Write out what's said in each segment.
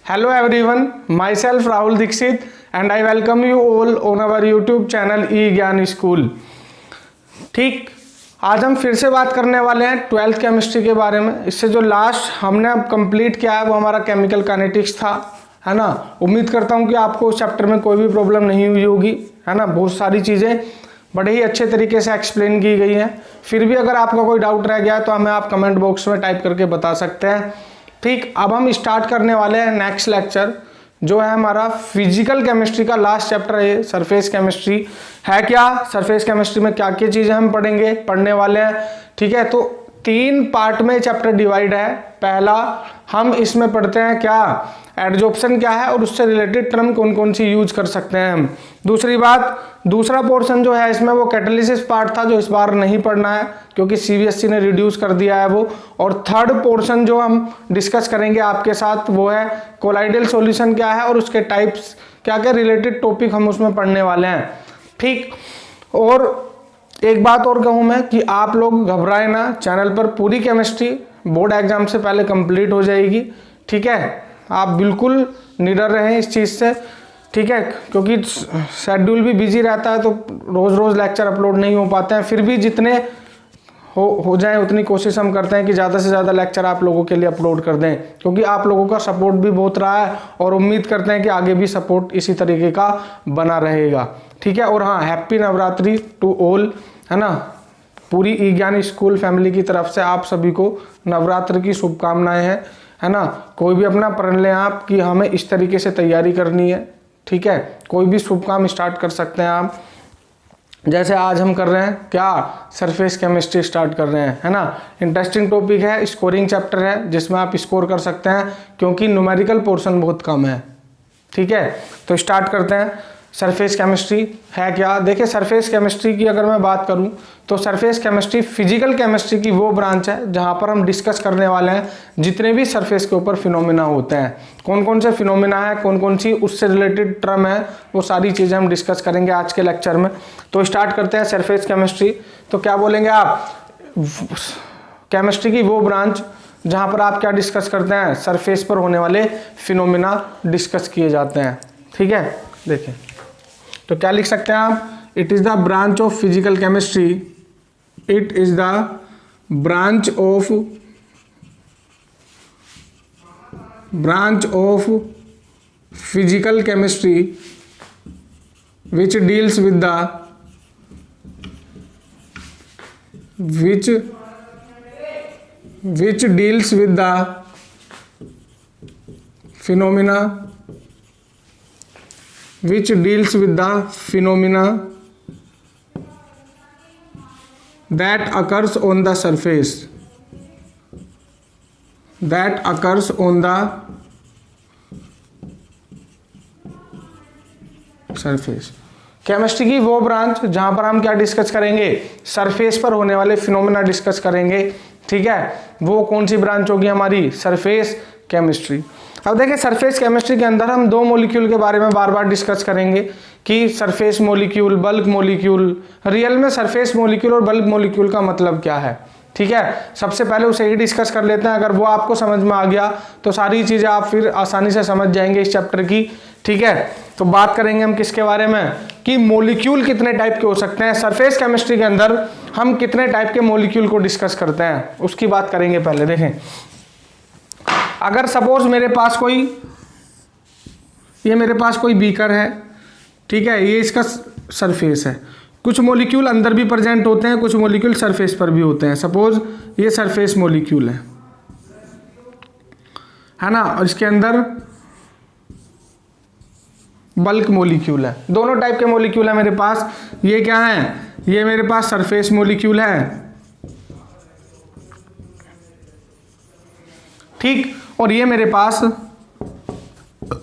Hello everyone, myself Rahul Dixit and I welcome you all on our YouTube channel ई ज्ञान school. ठीक, आज हम फिर से बात करने वाले हैं 12th केमिस्ट्री के बारे में। इससे जो लास्ट हमने अब कंप्लीट किया है वो हमारा केमिकल काइनेटिक्स था, है ना। उम्मीद करता हूँ कि आपको उस चैप्टर में कोई भी प्रॉब्लम नहीं हुई होगी, है ना। बहुत सारी चीज़ें बड़े ही अच्छे तरीके से एक्सप्लेन की गई हैं। फिर भी अगर आपका कोई डाउट रह गया तो हमें आप कमेंट बॉक्स में टाइप करके बता सकते हैं। ठीक, अब हम स्टार्ट करने वाले हैं नेक्स्ट लेक्चर, जो है हमारा फिजिकल केमिस्ट्री का लास्ट चैप्टर है। सरफेस केमिस्ट्री है क्या, सरफेस केमिस्ट्री में क्या क्या चीज़ें हम पढ़ने वाले हैं। ठीक है, तो 3 पार्ट में चैप्टर डिवाइड है। पहला हम इसमें पढ़ते हैं क्या, एडजॉर्प्शन क्या है और उससे रिलेटेड टर्म कौन कौन सी यूज कर सकते हैं हम। दूसरी बात, दूसरा पोर्शन जो है इसमें वो कैटालिसिस पार्ट था जो इस बार नहीं पढ़ना है क्योंकि सीबीएसई ने रिड्यूस कर दिया है वो। और थर्ड पोर्शन जो हम डिस्कस करेंगे आपके साथ वो है कोलाइडल सॉल्यूशन क्या है और उसके टाइप्स क्या क्या रिलेटेड टॉपिक हम उसमें पढ़ने वाले हैं। ठीक, और एक बात और कहूँ मैं कि आप लोग घबराए ना, चैनल पर पूरी केमिस्ट्री बोर्ड एग्जाम से पहले कंप्लीट हो जाएगी। ठीक है, आप बिल्कुल निडर रहें इस चीज़ से। ठीक है, क्योंकि शेड्यूल भी बिजी रहता है तो रोज़ रोज़ लेक्चर अपलोड नहीं हो पाते हैं। फिर भी जितने हो जाएं उतनी कोशिश हम करते हैं कि ज़्यादा से ज़्यादा लेक्चर आप लोगों के लिए अपलोड कर दें, क्योंकि आप लोगों का सपोर्ट भी बहुत रहा है और उम्मीद करते हैं कि आगे भी सपोर्ट इसी तरीके का बना रहेगा। ठीक है, और हाँ, हैप्पी नवरात्रि टू ऑल, है ना। पूरी ई ज्ञान स्कूल फैमिली की तरफ से आप सभी को नवरात्र की शुभकामनाएं हैं, है ना। कोई भी अपना प्रण लें आप कि हमें इस तरीके से तैयारी करनी है। ठीक है, कोई भी शुभ काम स्टार्ट कर सकते हैं आप। जैसे आज हम कर रहे हैं क्या, सरफेस केमिस्ट्री स्टार्ट कर रहे हैं, है ना। इंटरेस्टिंग टॉपिक है, स्कोरिंग चैप्टर है जिसमें आप स्कोर कर सकते हैं क्योंकि न्यूमेरिकल पोर्शन बहुत कम है। ठीक है, तो स्टार्ट करते हैं। सरफेस केमिस्ट्री है क्या, देखिए सरफेस केमिस्ट्री की अगर मैं बात करूं तो सरफेस केमिस्ट्री फिजिकल केमिस्ट्री की वो ब्रांच है जहां पर हम डिस्कस करने वाले हैं जितने भी सरफेस के ऊपर फिनोमिना होते हैं। कौन कौन से फिनोमिना है, कौन कौन सी उससे रिलेटेड टर्म है, वो सारी चीज़ें हम डिस्कस करेंगे आज के लेक्चर में। तो स्टार्ट करते हैं सरफेस केमिस्ट्री। तो क्या बोलेंगे आप, केमिस्ट्री की वो ब्रांच जहाँ पर आप क्या डिस्कस करते हैं, सरफेस पर होने वाले फिनोमिना डिस्कस किए जाते हैं। ठीक है, देखिए तो क्या लिख सकते हैं आप, it is the branch of physical chemistry, it is the branch of physical chemistry which deals with the phenomena which deals with the phenomena that occurs on the surface, chemistry की वो ब्रांच जहां पर हम क्या discuss करेंगे, surface पर होने वाले फिनोमेना डिस्कस करेंगे। ठीक है, वो कौन सी ब्रांच होगी हमारी, सरफेस केमिस्ट्री। अब देखिए सरफेस केमिस्ट्री के अंदर हम 2 मॉलिक्यूल के बारे में बार बार डिस्कस करेंगे कि surface molecule, bulk molecule. Real में सरफेस मॉलिक्यूल और बल्क मॉलिक्यूल का मतलब क्या है। ठीक है, सबसे पहले उसे ही डिस्कस कर लेते हैं। अगर वो आपको समझ में आ गया तो सारी चीज़ें आप फिर आसानी से समझ जाएंगे इस चैप्टर की। ठीक है, तो बात करेंगे हम किसके बारे में कि मॉलिक्यूल कितने टाइप के हो सकते हैं। सरफेस केमिस्ट्री के अंदर हम कितने टाइप के मॉलिक्यूल को डिस्कस करते हैं उसकी बात करेंगे। पहले देखें, अगर सपोज मेरे पास कोई बीकर है, ठीक है, ये इसका सरफेस है। कुछ मॉलिक्यूल अंदर भी प्रेजेंट होते हैं, कुछ मॉलिक्यूल सरफेस पर भी होते हैं। सपोज ये सरफेस मॉलिक्यूल है ना, और इसके अंदर बल्क मॉलिक्यूल है। दोनों टाइप के मॉलिक्यूल है मेरे पास। ये क्या है, ये मेरे पास सरफेस मॉलिक्यूल है, ठीक, और ये मेरे पास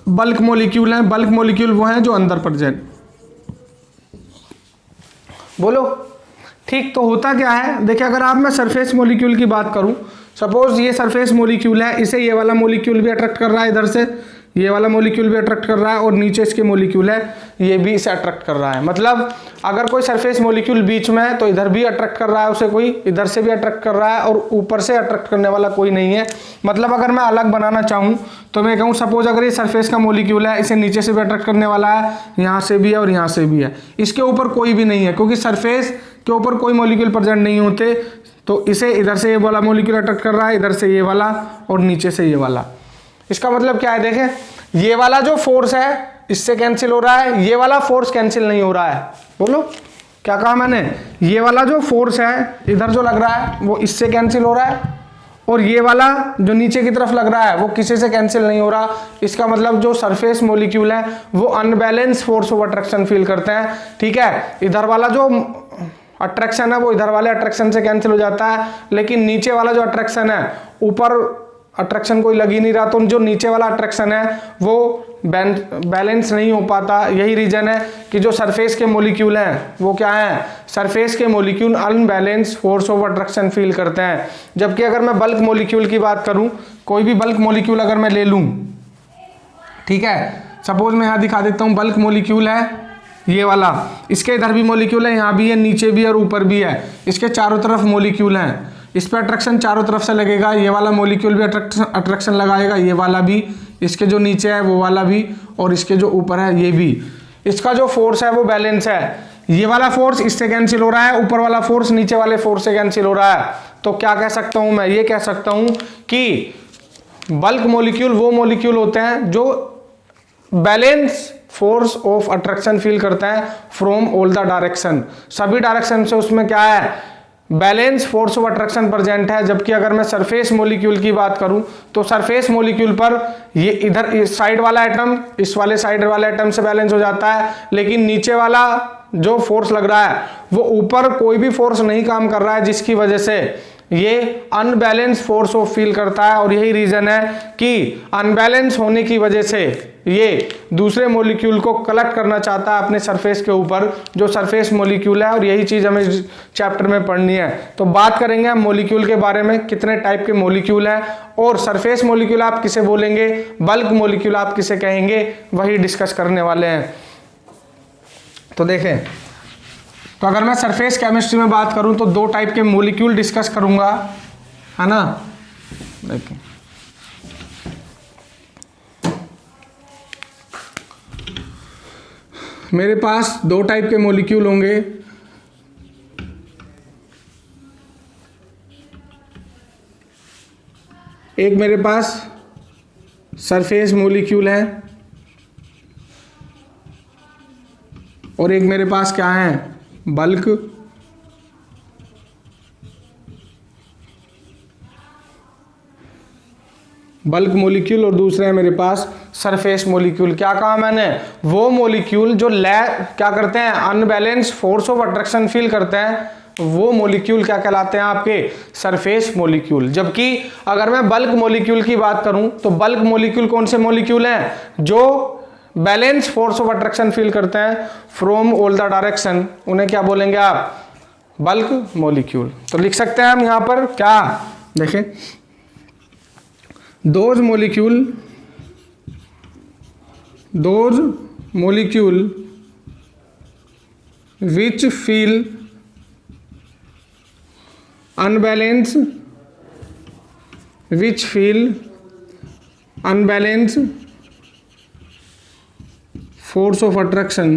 बल्क मॉलिक्यूल है। बल्क मॉलिक्यूल वो हैं जो अंदर प्रेजेंट, बोलो। ठीक, तो होता क्या है, देखिए अगर आप मैं सरफेस मॉलिक्यूल की बात करूं, सपोज ये सरफेस मॉलिक्यूल है, इसे ये वाला मॉलिक्यूल भी अट्रैक्ट कर रहा है इधर से, ये वाला मॉलिक्यूल भी अट्रैक्ट कर रहा है और नीचे इसके मॉलिक्यूल है ये भी इसे अट्रैक्ट कर रहा है। मतलब अगर कोई सरफेस मॉलिक्यूल बीच में है तो इधर भी अट्रैक्ट कर रहा है उसे, कोई इधर से भी अट्रैक्ट कर रहा है और ऊपर से अट्रैक्ट करने वाला कोई नहीं है। मतलब अगर मैं अलग बनाना चाहूँ तो मैं कहूँ सपोज अगर ये सरफेस का मॉलिक्यूल है, इसे नीचे से भी अट्रैक्ट करने वाला है, यहाँ से भी है और यहाँ से भी है, इसके ऊपर कोई भी नहीं है क्योंकि सरफेस के ऊपर कोई मॉलिक्यूल प्रेजेंट नहीं होते, तो इसे इधर से ये वाला मॉलिक्यूल अट्रैक्ट कर रहा है, इधर से ये वाला और नीचे से ये वाला। इसका मतलब क्या है, देखें ये वाला जो फोर्स है इससे कैंसिल हो रहा है, ये वाला फोर्स कैंसिल नहीं हो रहा है। बोलो क्या कहा मैंने, ये वाला जो फोर्स है इधर जो लग रहा है वो इससे कैंसिल हो रहा है और ये वाला जो नीचे की तरफ लग रहा है वो किसी से कैंसिल नहीं हो रहा। इसका मतलब जो सरफेस मॉलिक्यूल है वो unbalance force of attraction feel करते हैं। ठीक है, इधर वाला जो अट्रैक्शन है वो इधर वाले अट्रैक्शन से कैंसिल हो जाता है, लेकिन नीचे वाला जो अट्रैक्शन है, ऊपर अट्रैक्शन कोई लग ही नहीं रहा, तो जो नीचे वाला अट्रैक्शन है वो बैलेंस नहीं हो पाता। यही रीजन है कि जो सरफेस के मॉलिक्यूल हैं वो क्या है, सरफेस के molecule unbalance force of attraction feel करते हैं। जबकि अगर मैं बल्क मॉलिक्यूल की बात करूं, कोई भी बल्क मॉलिक्यूल अगर मैं ले लूं, ठीक है, सपोज मैं यहाँ दिखा देता हूँ, बल्क मॉलिक्यूल है ये वाला, इसके इधर भी मॉलिक्यूल है, यहाँ भी है, नीचे भी है और ऊपर भी है, इसके चारों तरफ मॉलिक्यूल हैं, इस पर अट्रैक्शन चारों तरफ से लगेगा, ये वाला मॉलिक्यूल भी अट्रैक्शन लगाएगा, ये वाला भी, इसके जो नीचे है वो वाला भी और इसके जो ऊपर है ये भी। इसका जो फोर्स है वो बैलेंस है, ये वाला फोर्स इससे कैंसिल हो रहा है, ऊपर वाला फोर्स नीचे वाले फोर्स से कैंसिल हो रहा है। तो क्या कह सकता हूं मैं, ये कह सकता हूं कि बल्क मॉलिक्यूल वो मॉलिक्यूल होते हैं जो balance force of attraction feel करते हैं फ्रॉम ऑल द डायरेक्शन, सभी डायरेक्शन से उसमें क्या है, balance force of attraction present है। जबकि अगर मैं सरफेस मॉलिक्यूल की बात करूं तो सरफेस मॉलिक्यूल पर ये इधर इस साइड वाला एटम इस वाले साइड वाले एटम से बैलेंस हो जाता है, लेकिन नीचे वाला जो फोर्स लग रहा है वो ऊपर कोई भी फोर्स नहीं काम कर रहा है, जिसकी वजह से ये अनबैलेंस फोर्स ऑफ फील करता है। और यही रीजन है कि अनबैलेंस होने की वजह से ये दूसरे मॉलिक्यूल को कलेक्ट करना चाहता है अपने सरफेस के ऊपर, जो सरफेस मॉलिक्यूल है, और यही चीज हमें इस चैप्टर में पढ़नी है। तो बात करेंगे हम मॉलिक्यूल के बारे में, कितने टाइप के मॉलिक्यूल हैं और सरफेस मॉलिक्यूल आप किसे बोलेंगे, बल्क मॉलिक्यूल आप किसे कहेंगे, वही डिस्कस करने वाले हैं। तो देखें, तो अगर मैं सरफेस केमिस्ट्री में बात करूं तो दो टाइप के मॉलिक्यूल डिस्कस करूंगा, है ना। देखें, मेरे पास दो टाइप के मॉलिक्यूल होंगे, एक मेरे पास सरफेस मॉलिक्यूल है और एक मेरे पास क्या है, बल्क मॉलिक्यूल, और दूसरा है मेरे पास सरफेस मॉलिक्यूल। क्या कहा मैंने, वो मॉलिक्यूल जो क्या करते हैं, unbalance force of attraction feel करते हैं, वो मॉलिक्यूल क्या कहलाते हैं, आपके सरफेस मॉलिक्यूल। जबकि अगर मैं बल्क मॉलिक्यूल की बात करूं तो बल्क मॉलिक्यूल कौन से मॉलिक्यूल हैं, जो balance force of attraction feel करते हैं फ्रॉम ऑल द डायरेक्शन, उन्हें क्या बोलेंगे आप, बल्क मॉलिक्यूल। तो लिख सकते हैं हम यहां पर क्या, देखें, those molecule which feel unbalance force of attraction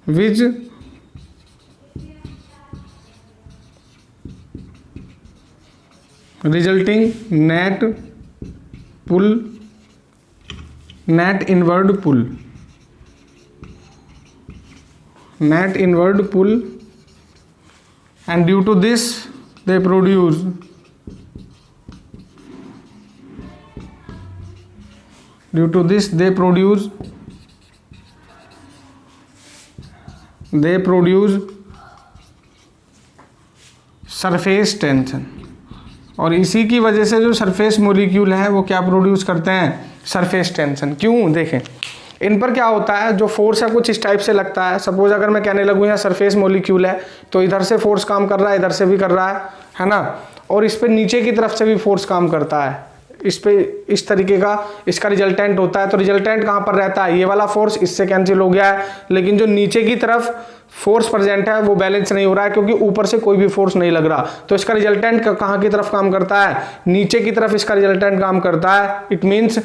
which resulting net inward pull, and due to this they produce surface tension. और इसी की वजह से जो सरफेस मॉलिक्यूल है वो क्या प्रोड्यूस करते हैं, सरफेस टेंशन। क्यों, देखें, इन पर क्या होता है, जो फोर्स है कुछ इस टाइप से लगता है। सपोज अगर मैं कहने लगूँ यहाँ सरफेस मॉलिक्यूल है, तो इधर से फोर्स काम कर रहा है, इधर से भी कर रहा है ना, और इस पे नीचे की तरफ से भी फोर्स काम करता है, इस पे इस तरीके का इसका रिजल्टेंट होता है। तो रिजल्टेंट कहाँ पर रहता है, ये वाला फोर्स इससे कैंसिल हो गया है, लेकिन जो नीचे की तरफ फोर्स प्रेजेंट है वो बैलेंस नहीं हो रहा है, क्योंकि ऊपर से कोई भी फोर्स नहीं लग रहा। तो इसका रिजल्टेंट कहाँ की तरफ काम करता है, नीचे की तरफ इसका रिजल्टेंट काम करता है। इट मीन्स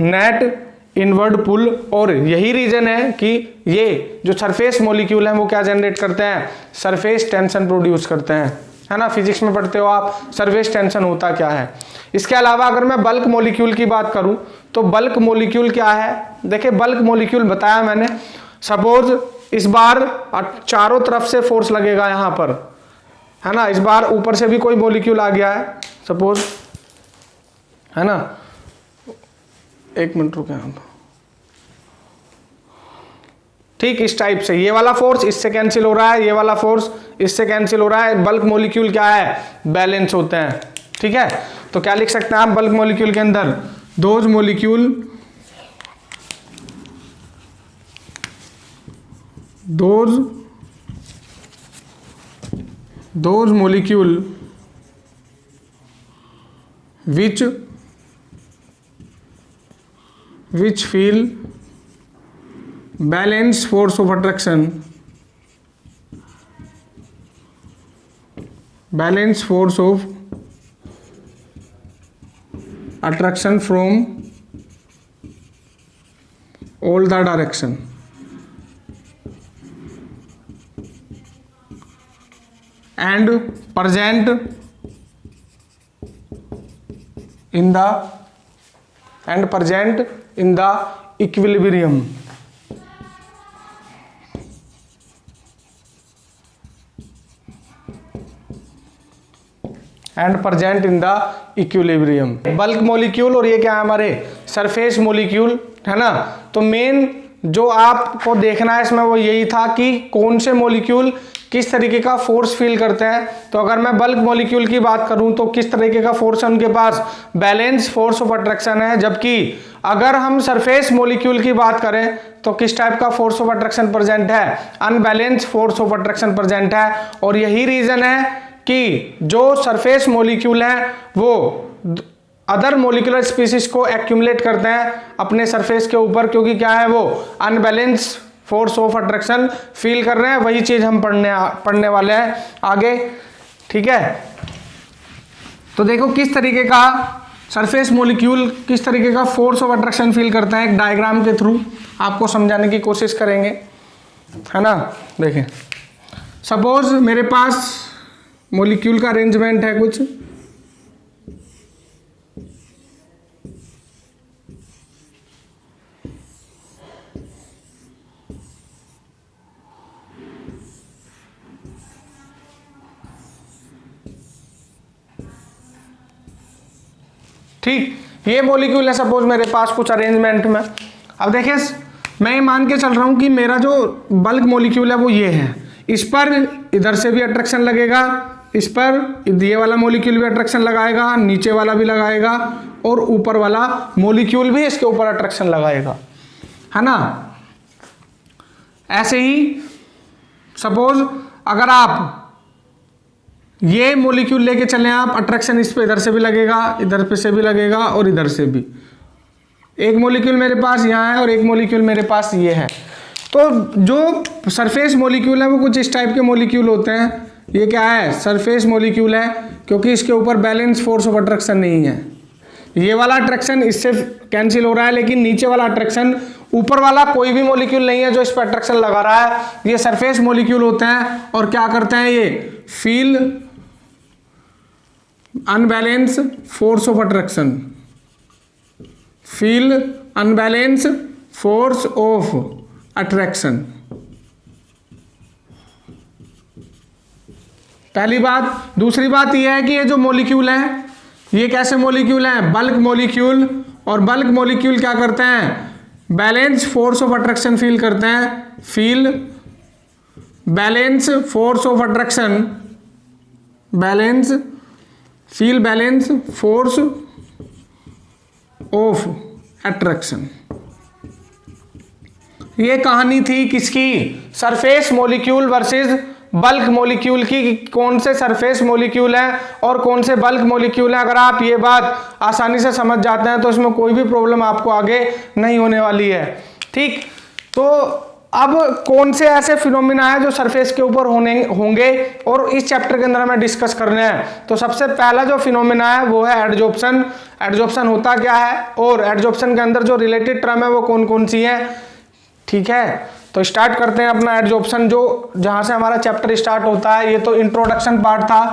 नेट इनवर्ड पुल। और यही रीजन है कि ये जो सरफेस मॉलिक्यूल हैं वो क्या जनरेट करते हैं, सरफेस टेंशन प्रोड्यूस करते हैं, है ना। फिजिक्स में पढ़ते हो आप सरफेस टेंशन होता क्या है। इसके अलावा अगर मैं बल्क मॉलिक्यूल की बात करूं तो बल्क मॉलिक्यूल क्या है, देखिए बल्क मॉलिक्यूल बताया मैंने। सपोज इस बार चारों तरफ से फोर्स लगेगा यहां पर, है ना, इस बार ऊपर से भी कोई मॉलिक्यूल आ गया है सपोज, है ना। एक मिनट रुके आप, ठीक इस टाइप से ये वाला फोर्स इससे कैंसिल हो रहा है, ये वाला फोर्स इससे कैंसिल हो रहा है। बल्क मॉलिक्यूल क्या है, बैलेंस होते हैं, ठीक है। तो क्या लिख सकते हैं आप बल्क मॉलिक्यूल के अंदर, those molecule which feel balance force of attraction from all the direction and present in the equilibrium. And present in the equilibrium. Bulk molecule और ये क्या है हमारे सरफेस मॉलिक्यूल, है ना। तो मेन जो आपको देखना है इसमें वो यही था कि कौन से मॉलिक्यूल किस तरीके का फोर्स फील करते हैं। तो अगर मैं बल्क मॉलिक्यूल की बात करूं तो किस तरीके का फोर्स है उनके पास, बैलेंस फोर्स ऑफ अट्रैक्शन है। जबकि अगर हम सरफेस मॉलिक्यूल की बात करें तो किस टाइप का फोर्स ऑफ अट्रैक्शन प्रेजेंट है, unbalance force of attraction present है। और यही रीजन है कि जो सरफेस मॉलिक्यूल है वो अदर मॉलिक्यूलर स्पीसीज को एक्यूमुलेट करते हैं अपने सरफेस के ऊपर, क्योंकि क्या है वो unbalance force of attraction feel कर रहे हैं। वही चीज हम पढ़ने वाले हैं आगे, ठीक है। तो देखो किस तरीके का सरफेस मॉलिक्यूल किस तरीके का फोर्स ऑफ अट्रैक्शन फील करता है, एक डायग्राम के थ्रू आपको समझाने की कोशिश करेंगे, है ना। देखें सपोज मेरे पास मॉलिक्यूल का अरेंजमेंट है कुछ, ठीक ये मॉलिक्यूल है सपोज मेरे पास कुछ अरेंजमेंट में। अब देखिए मैं ये मान के चल रहा हूं कि मेरा जो बल्क मॉलिक्यूल है वो ये है, इस पर इधर से भी अट्रैक्शन लगेगा, इस पर ये वाला मॉलिक्यूल भी अट्रैक्शन लगाएगा, नीचे वाला भी लगाएगा और ऊपर वाला मॉलिक्यूल भी इसके ऊपर अट्रैक्शन लगाएगा, है ना। ऐसे ही सपोज अगर आप ये मॉलिक्यूल लेके चलें आप, अट्रैक्शन इस पे इधर से भी लगेगा, इधर पे से भी लगेगा और इधर से भी। एक मॉलिक्यूल मेरे पास यहाँ है और एक मॉलिक्यूल मेरे पास ये है। तो जो सरफेस मॉलिक्यूल है वो कुछ इस टाइप के मॉलिक्यूल होते हैं। ये क्या है, सरफेस मॉलिक्यूल है, क्योंकि इसके ऊपर बैलेंस फोर्स ऑफ अट्रैक्शन नहीं है। ये वाला अट्रैक्शन इससे कैंसिल हो रहा है, लेकिन नीचे वाला अट्रैक्शन, ऊपर वाला कोई भी मॉलिक्यूल नहीं है जो इस पर अट्रैक्शन लगा रहा है। ये सरफेस मॉलिक्यूल होते हैं और क्या करते हैं, ये feel unbalance force of attraction, feel unbalance force of attraction. पहली बात। दूसरी बात यह है कि ये जो मॉलिक्यूल है ये कैसे मॉलिक्यूल हैं, बल्क मॉलिक्यूल। और बल्क मॉलिक्यूल क्या करते हैं, balance force of attraction feel करते हैं, feel balance force of attraction, balance feel balance force of attraction. ये कहानी थी किसकी, surface molecule versus bulk molecule की, कौन से सरफेस मॉलिक्यूल हैं और कौन से बल्क मॉलिक्यूल हैं। अगर आप ये बात आसानी से समझ जाते हैं तो इसमें कोई भी प्रॉब्लम आपको आगे नहीं होने वाली है। ठीक, तो अब कौन से ऐसे फिनोमिना है जो सरफेस के ऊपर होंगे और इस चैप्टर के अंदर हमें डिस्कस करने हैं। तो सबसे पहला जो फिनोमिना है वो है एडजॉर्प्शन। एडजॉर्प्शन होता क्या है और एडजॉर्प्शन के अंदर जो रिलेटेड टर्म है वो कौन कौन सी है। ठीक है, तो स्टार्ट करते हैं अपना एडजॉर्प्शन, जो जहां से हमारा चैप्टर स्टार्ट होता है। ये तो इंट्रोडक्शन पार्ट था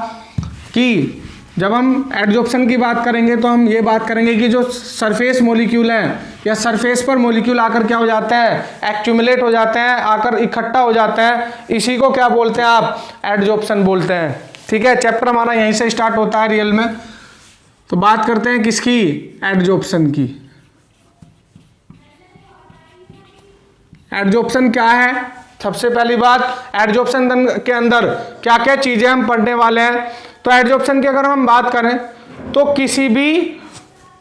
कि जब हम एडजॉर्प्शन की बात करेंगे तो हम ये बात करेंगे कि जो सरफेस मॉलिक्यूल हैं या सरफेस पर मॉलिक्यूल आकर क्या हो जाते हैं, एक्यूमुलेट हो जाते हैं, आकर इकट्ठा हो जाते हैं, इसी को क्या बोलते हैं आप, एडजॉर्प्शन बोलते हैं। ठीक है, चैप्टर हमारा यहीं से स्टार्ट होता है रियल में। तो बात करते हैं किसकी, एडजॉर्प्शन की। एडजॉर्प्शन क्या है, सबसे पहली बात एडजॉर्प्शन के अंदर क्या क्या चीजें हम पढ़ने वाले हैं। तो एडजॉर्प्शन की अगर हम बात करें तो किसी भी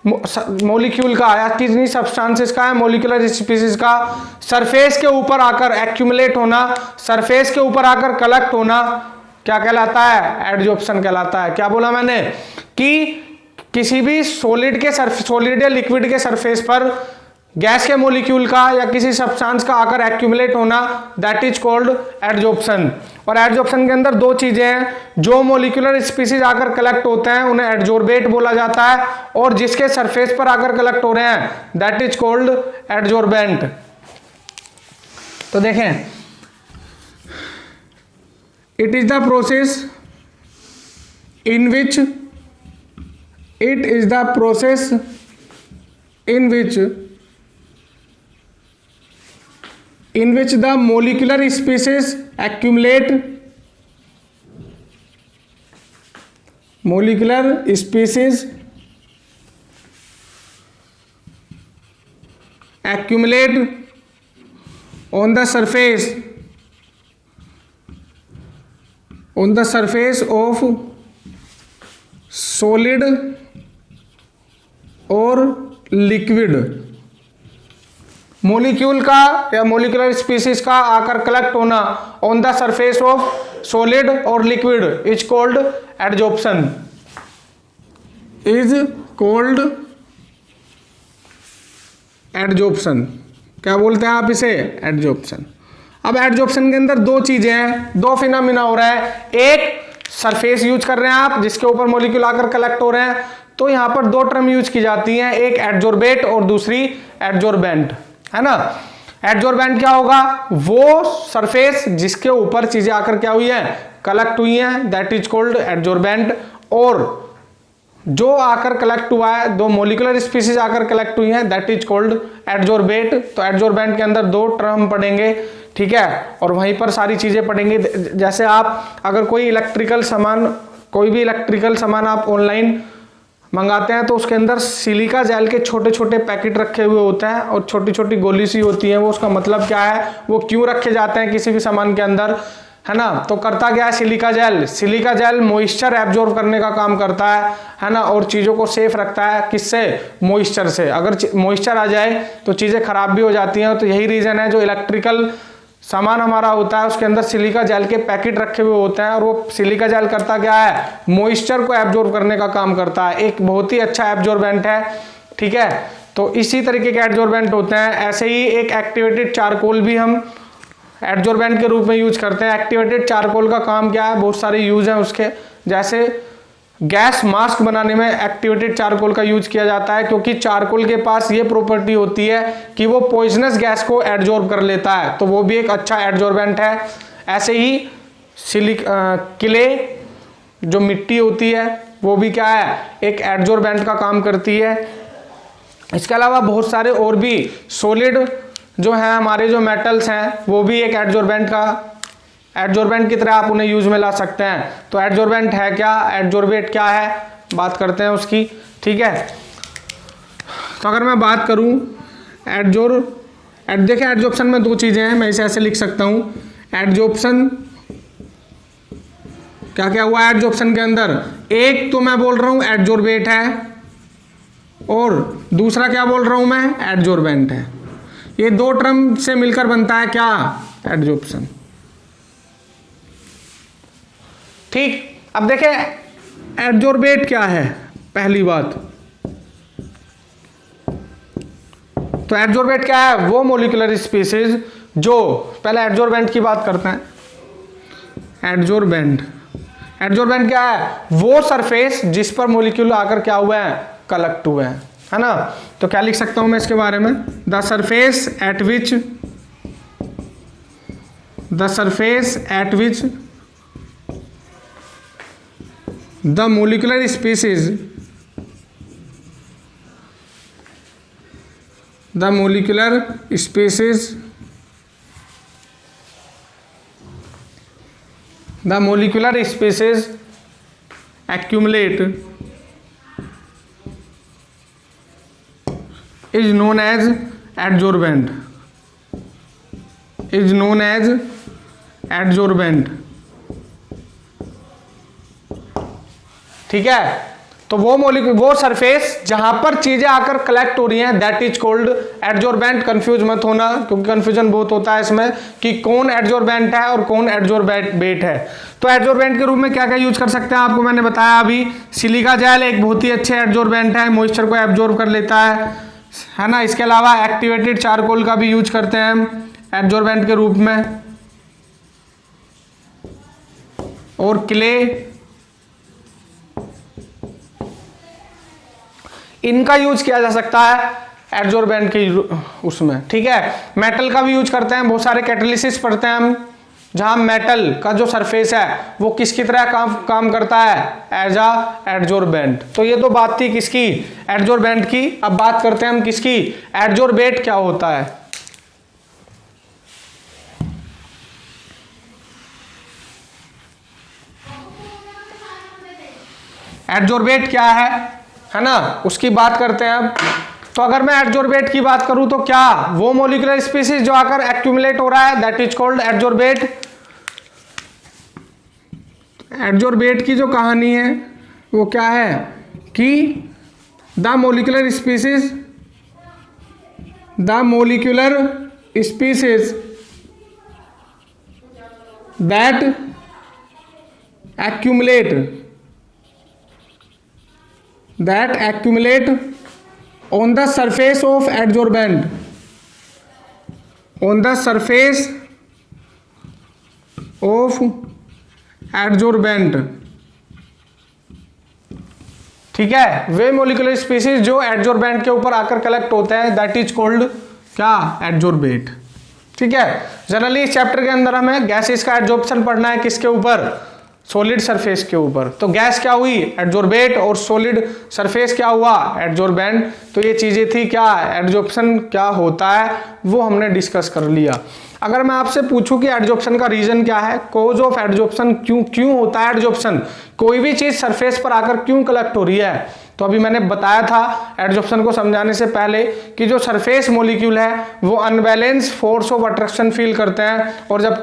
मॉलिक्यूल का या किसी सब्सटेंसेस का, मॉलिक्यूलर स्पीसीज का सरफेस के ऊपर आकर एक्यूमुलेट होना, सरफेस के ऊपर आकर कलेक्ट होना क्या कहलाता है, एडजॉर्प्शन कहलाता है। क्या बोला मैंने कि किसी भी सॉलिड या लिक्विड के सरफेस पर गैस के मॉलिक्यूल का या किसी सब्सटेंस का आकर एक्यूमुलेट होना, दैट इज कॉल्ड एडजॉर्प्शन। और एडजॉर्प्शन के अंदर दो चीजें हैं, जो मॉलिक्यूलर स्पीसीज आकर कलेक्ट होते हैं उन्हें एडजॉर्बेट बोला जाता है, और जिसके सरफेस पर आकर कलेक्ट हो रहे हैं दैट इज कॉल्ड एडजॉर्बेंट। तो देखें, it is the process in which in which the molecular species accumulate on the surface of solid और liquid। मॉलिक्यूल का या मॉलिक्यूलर स्पीसीज का आकर कलेक्ट होना on the surface of solid और liquid is called adsorption, क्या बोलते हैं आप इसे, एडजॉर्प्शन। अब एडजॉर्प्शन के अंदर दो चीजें हैं, दो फिनोमिना हो रहा है। एक सरफेस यूज कर रहे हैं आप जिसके ऊपर मॉलिक्यूल आकर कलेक्ट हो रहे हैं, तो यहां पर दो टर्म यूज की जाती हैं, एक एडजॉर्बेट और दूसरी एडजॉर्बेंट, है ना। एडजॉर्बेंट क्या होगा, वो सरफेस जिसके ऊपर चीजें आकर क्या हुई है, कलेक्ट हुई हैं, दैट इज कॉल्ड एडजॉर्बेंट। और जो आकर कलेक्ट हुआ है, दो मॉलिक्यूलर स्पीसीज आकर कलेक्ट हुई हैं, दैट इज कॉल्ड एडजॉर्बेट। तो एडजॉर्बेंट के अंदर दो टर्म पढ़ेंगे, ठीक है, और वहीं पर सारी चीजें पढ़ेंगे। जैसे आप अगर कोई भी इलेक्ट्रिकल सामान आप ऑनलाइन मंगाते हैं तो उसके अंदर सिलिका जेल के छोटे छोटे पैकेट रखे हुए होते हैं और छोटी छोटी गोली सी होती है। वो उसका मतलब क्या है, वो क्यों रखे जाते हैं किसी भी सामान के अंदर, है ना। तो करता क्या है, सिलिका जेल मॉइस्चर एब्जॉर्ब करने का काम करता है ना, और चीज़ों को सेफ रखता है। किससे, मॉइस्चर से। अगर मॉइस्चर आ जाए तो चीज़ें खराब भी हो जाती हैं। तो यही रीज़न है, जो इलेक्ट्रिकल सामान हमारा होता है उसके अंदर सिलिका जेल के पैकेट रखे हुए होते हैं, और वो सिलिका जेल करता क्या है, मॉइस्चर को एब्जॉर्ब करने का काम करता है। एक बहुत ही अच्छा एब्जॉर्बेंट है, ठीक है। तो इसी तरीके के एब्जॉर्बेंट होते हैं। ऐसे ही एक एक्टिवेटेड चारकोल भी हम एब्जॉर्बेंट के रूप में यूज करते हैं। एक्टिवेटेड चारकोल का काम क्या है, बहुत सारे यूज हैं उसके। जैसे गैस मास्क बनाने में एक्टिवेटेड चारकोल का यूज किया जाता है, क्योंकि चारकोल के पास ये प्रॉपर्टी होती है कि वो पॉइजनस गैस को एब्जॉर्ब कर लेता है, तो वो भी एक अच्छा एब्जॉर्बेंट है। ऐसे ही क्ले, जो मिट्टी होती है, वो भी क्या है, एक एब्जॉर्बेंट का काम करती है। इसके अलावा बहुत सारे और भी सॉलिड जो हैं हमारे, जो मेटल्स हैं, वो भी एक एडजॉर्बेंट की तरह आप उन्हें यूज में ला सकते हैं। तो एडजॉर्बेंट है क्या, एडजॉर्बेट क्या है, बात करते हैं उसकी, ठीक है। तो अगर मैं बात करूं देखिए एडजॉर्प्शन में दो चीजें हैं, मैं इसे ऐसे लिख सकता हूं। एडजॉर्प्शन क्या क्या हुआ एडजॉर्प्शन के अंदर, एक तो मैं बोल रहा हूं एडजॉर्बेट है, और दूसरा क्या बोल रहा हूं मैं, एडजॉर्बेंट है। ये दो टर्म से मिलकर बनता है क्या, एडजॉर्प्शन। ठीक, अब देखें एडजॉर्बेट क्या है, पहली बात तो एडजॉर्बेट क्या है, वो मॉलिक्यूलर स्पीसीज जो, पहले एडजॉर्बेंट की बात करते हैं। एडजॉर्बेंट, एडजॉर्बेंट क्या है, वो सरफेस जिस पर मॉलिक्यूल आकर क्या हुए हैं, कलेक्ट हुए हैं, है ना। तो क्या लिख सकता हूं मैं इसके बारे में, the surface at which the molecular species accumulate is known as adsorbent, ठीक है। तो वो सरफेस जहां पर चीजें आकर कलेक्ट हो रही हैं, that is called adsorbent. Confuse मत होना, क्योंकि कंफ्यूजन बहुत होता है इसमें कि कौन एडजॉर्बेंट है और कौन एडजॉर्बेट है। तो एडजॉर्बेंट के रूप में क्या क्या यूज कर सकते हैं, आपको मैंने बताया अभी। सिलिका जेल एक बहुत ही अच्छे एडजॉर्बेंट है, मॉइस्चर को एब्जॉर्ब कर लेता है ना। इसके अलावा एक्टिवेटेड चारकोल का भी यूज करते हैं हम एडजॉर्बेंट के रूप में, और क्ले, इनका यूज किया जा सकता है एडजॉर्बेंट के उसमें, ठीक है। मेटल का भी यूज करते हैं, बहुत सारे कैटालिसिस पढ़ते हैं हम, जहां मेटल का जो सरफेस है वो किसकी तरह काम करता है, एज अ एडजॉर्बेंट। तो ये तो बात थी किसकी, एडजॉर्बेंट की। अब बात करते हैं हम किसकी, एडजॉर्बेट क्या होता है। एडजॉर्बेट क्या है ना, उसकी बात करते हैं अब। तो अगर मैं एडजॉर्बेट की बात करूं तो क्या, वो मॉलिक्यूलर स्पीसीज जो आकर एक्यूमुलेट हो रहा है, that is called adsorbate. Adsorbate की जो कहानी है वो क्या है कि the molecular species that accumulate on the surface of adsorbent, ठीक है। वे मॉलिक्यूलर स्पीसीज जो एडजॉर्बेंट के ऊपर आकर कलेक्ट होते हैं, दैट इज कॉल्ड क्या, एडजॉर्बेट, ठीक है। जनरली इस चैप्टर के अंदर हमें गैसेस का एडजॉर्प्शन पढ़ना है, किसके ऊपर, सॉलिड सरफेस के ऊपर। तो गैस क्या हुई, एडजॉर्बेट, और सॉलिड सरफेस क्या हुआ, एडजॉर्बेंट। तो ये चीजें थी क्या, एडजॉर्प्शन क्या होता है वो हमने डिस्कस कर लिया। अगर मैं आपसे पूछूं कि एडजॉर्प्शन का रीजन क्या है, कॉज ऑफ एडजॉर्प्शन, क्यों होता है एडजॉर्प्शन, कोई भी चीज सरफेस पर आकर क्यों कलेक्ट हो रही है, तो अभी मैंने बताया था एडजॉर्प्शन को समझाने से पहले कि जो सरफेस मॉलिक्यूल है वो unbalance force of attraction feel करते हैं, और जब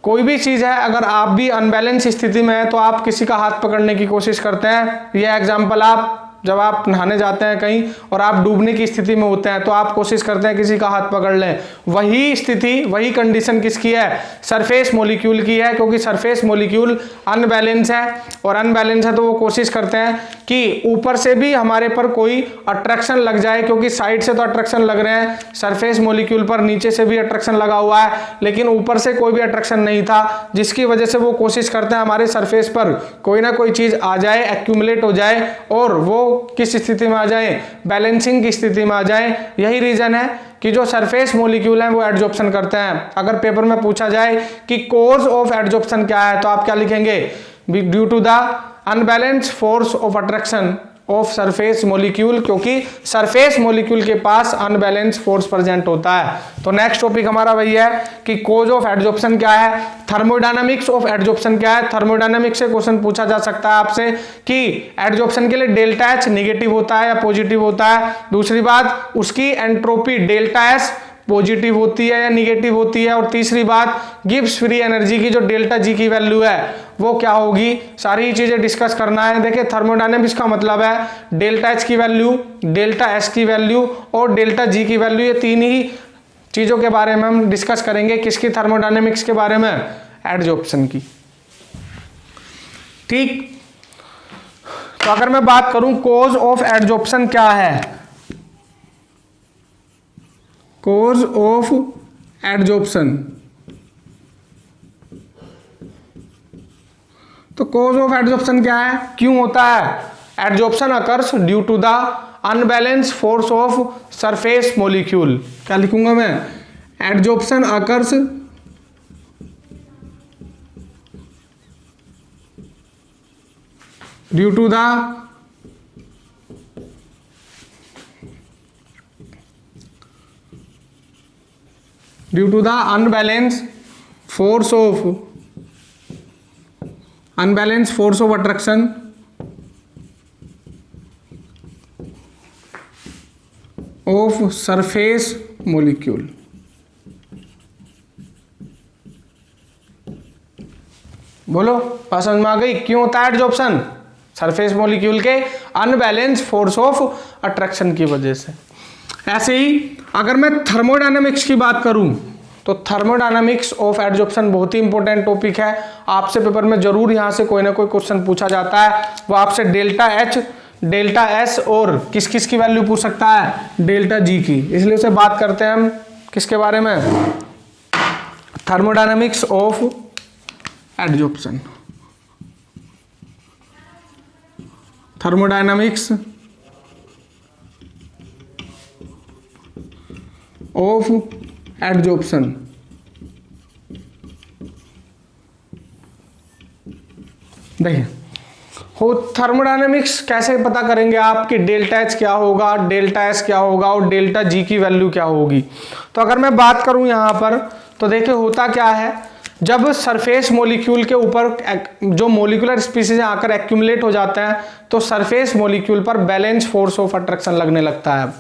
कोई भी चीज है, अगर आप भी अनबैलेंस स्थिति में है तो आप किसी का हाथ पकड़ने की कोशिश करते हैं। ये एग्जांपल, आप जब आप नहाने जाते हैं कहीं और आप डूबने की स्थिति में होते हैं तो आप कोशिश करते हैं किसी का हाथ पकड़ लें। वही स्थिति, वही कंडीशन किसकी है, सरफेस मॉलिक्यूल की है, क्योंकि सरफेस मॉलिक्यूल अनबैलेंस है, और अनबैलेंस है तो वो कोशिश करते हैं कि ऊपर से भी हमारे पर कोई अट्रैक्शन लग जाए, क्योंकि साइड से तो अट्रैक्शन लग रहे हैं सरफेस मॉलिक्यूल पर, नीचे से भी अट्रैक्शन लगा हुआ है, लेकिन ऊपर से कोई भी अट्रैक्शन नहीं था, जिसकी वजह से वो कोशिश करते हैं हमारे सरफेस पर कोई ना कोई चीज आ जाए, एक्यूमुलेट हो जाए, और वो किस स्थिति में आ जाए, बैलेंसिंग की स्थिति में आ जाए। यही रीजन है कि जो सरफेस मॉलिक्यूल हैं वो एडजॉर्प्शन करते हैं। अगर पेपर में पूछा जाए कि कॉज ऑफ एडजॉर्प्शन क्या है, तो आप क्या लिखेंगे, due to the unbalance force of attraction of surface molecule, क्योंकि सरफेस मॉलिक्यूल के पास अनबैलेंस फोर्स प्रेजेंट होता है। तो नेक्स्ट टॉपिक हमारा वही है कि कॉज ऑफ एडजॉर्प्शन क्या है, थर्मोडायनामिक्स ऑफ एडजॉर्प्शन क्या है। थर्मोडायनामिक्स से क्वेश्चन पूछा जा सकता है आपसे कि एडजॉर्प्शन के लिए डेल्टा एच निगेटिव होता है या पॉजिटिव होता है। दूसरी बात, उसकी एंट्रोपी डेल्टा एस पॉजिटिव होती है या निगेटिव होती है। और तीसरी बात, गिब्स फ्री एनर्जी की जो डेल्टा जी की वैल्यू है वो क्या होगी, सारी चीजें डिस्कस करना है। देखिए थर्मोडायनेमिक्स का मतलब है डेल्टा एच की वैल्यू, डेल्टा एस की वैल्यू और डेल्टा जी की वैल्यू, ये तीन ही चीज़ों के बारे में हम डिस्कस करेंगे। किसकी? थर्मोडायनेमिक्स के बारे में, एडजॉर्प्शन की। ठीक, तो अगर मैं बात करूं कॉज ऑफ एडजॉर्प्शन क्या है, कॉज ऑफ एडजॉर्प्शन, तो कॉज ऑफ एडजॉर्प्शन क्या है, क्यों होता है? Adsorption occurs due to the unbalance force of surface molecule. क्या लिखूंगा मैं? Adsorption occurs due to the unbalanced force of attraction of surface molecule। बोलो, बात समझ में आ गई? क्यों होता है एडजॉर्प्शन? सरफेस मॉलिक्यूल के अनबैलेंस फोर्स ऑफ अट्रैक्शन की वजह से। ऐसे ही अगर मैं थर्मोडायनामिक्स की बात करूं तो थर्मोडायनामिक्स ऑफ एडजॉर्प्शन बहुत ही इंपॉर्टेंट टॉपिक है। आपसे पेपर में जरूर यहां से कोई ना कोई क्वेश्चन पूछा जाता है। वो आपसे डेल्टा एच, डेल्टा एस और किस किस की वैल्यू पूछ सकता है? डेल्टा जी की। इसलिए उसे बात करते हैं हम किसके बारे में? Thermodynamics of adsorption. Thermodynamics of adsorption. देखिए, हो थर्मोडायनेमिक्स कैसे पता करेंगे आप कि डेल्टा एच क्या होगा, डेल्टा एस क्या होगा और डेल्टा जी की वैल्यू क्या होगी? तो अगर मैं बात करूं यहां पर तो देखिए होता क्या है, जब सरफेस मॉलिक्यूल के ऊपर जो मॉलिक्यूलर स्पीसीज आकर एक्यूमुलेट हो जाते हैं तो सरफेस मॉलिक्यूल पर बैलेंस फोर्स ऑफ अट्रैक्शन लगने लगता है।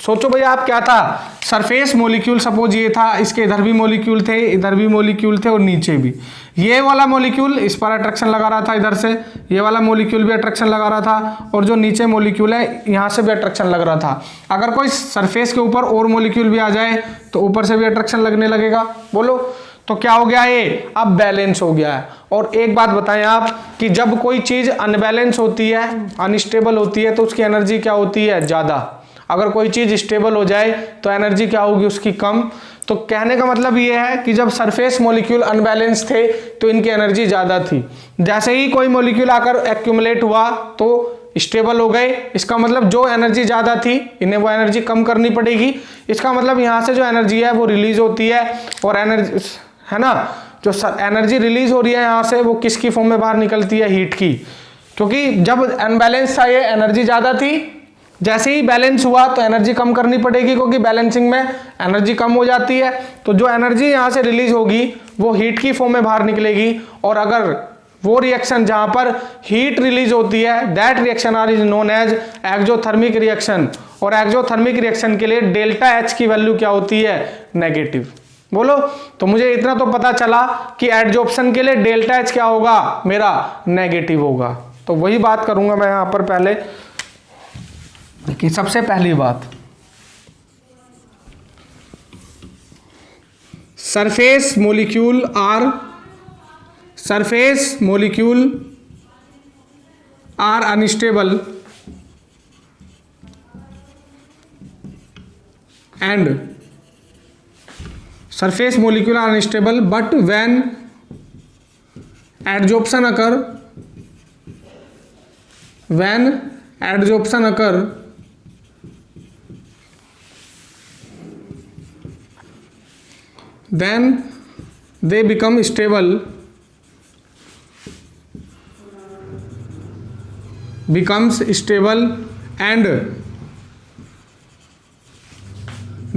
सोचो भैया, आप क्या था? सरफेस मॉलिक्यूल सपोज ये था, इसके इधर भी मॉलिक्यूल थे, इधर भी मॉलिक्यूल थे और नीचे भी। ये वाला मॉलिक्यूल इस पर अट्रैक्शन लगा रहा था इधर से, ये वाला मॉलिक्यूल भी अट्रैक्शन लगा रहा था और जो नीचे मॉलिक्यूल है यहाँ से भी अट्रैक्शन लग रहा था। अगर कोई सरफेस के ऊपर और मॉलिक्यूल भी आ जाए तो ऊपर से भी अट्रैक्शन लगने लगेगा। बोलो, तो क्या हो गया? ये अब बैलेंस हो गया है। और एक बात बताएं आप कि जब कोई चीज अनबैलेंस होती है, अनस्टेबल होती है, तो उसकी एनर्जी क्या होती है? ज्यादा। अगर कोई चीज स्टेबल हो जाए तो एनर्जी क्या होगी? उसकी कम। तो कहने का मतलब ये है कि जब सरफेस मॉलिक्यूल अनबैलेंस थे तो इनकी एनर्जी ज्यादा थी। जैसे ही कोई मॉलिक्यूल आकर एक्यूमुलेट हुआ तो स्टेबल हो गए, इसका मतलब जो एनर्जी ज्यादा थी इन्हें वो एनर्जी कम करनी पड़ेगी। इसका मतलब यहाँ से जो एनर्जी है वो रिलीज होती है और एनर्जी है ना, जो एनर्जी रिलीज हो रही है यहाँ से वो किसकी फॉर्म में बाहर निकलती है? हीट की। क्योंकि जब अनबैलेंस था ये एनर्जी ज्यादा थी, जैसे ही बैलेंस हुआ तो एनर्जी कम करनी पड़ेगी क्योंकि बैलेंसिंग में एनर्जी कम हो जाती है। तो जो एनर्जी यहाँ से रिलीज होगी वो हीट की फॉर्म में बाहर निकलेगी। और अगर वो रिएक्शन जहां पर हीट रिलीज होती है, that reaction are is known as exothermic reaction. और एक्सोथर्मिक रिएक्शन के लिए डेल्टा एच की वैल्यू क्या होती है? नेगेटिव। बोलो, तो मुझे इतना तो पता चला कि एडजॉर्प्शन के लिए डेल्टा एच क्या होगा? मेरा नेगेटिव होगा। तो वही बात करूंगा मैं यहां पर पहले कि सबसे पहली बात, surface molecule are unstable and surface molecule are unstable, but when adsorption occur then they become stable and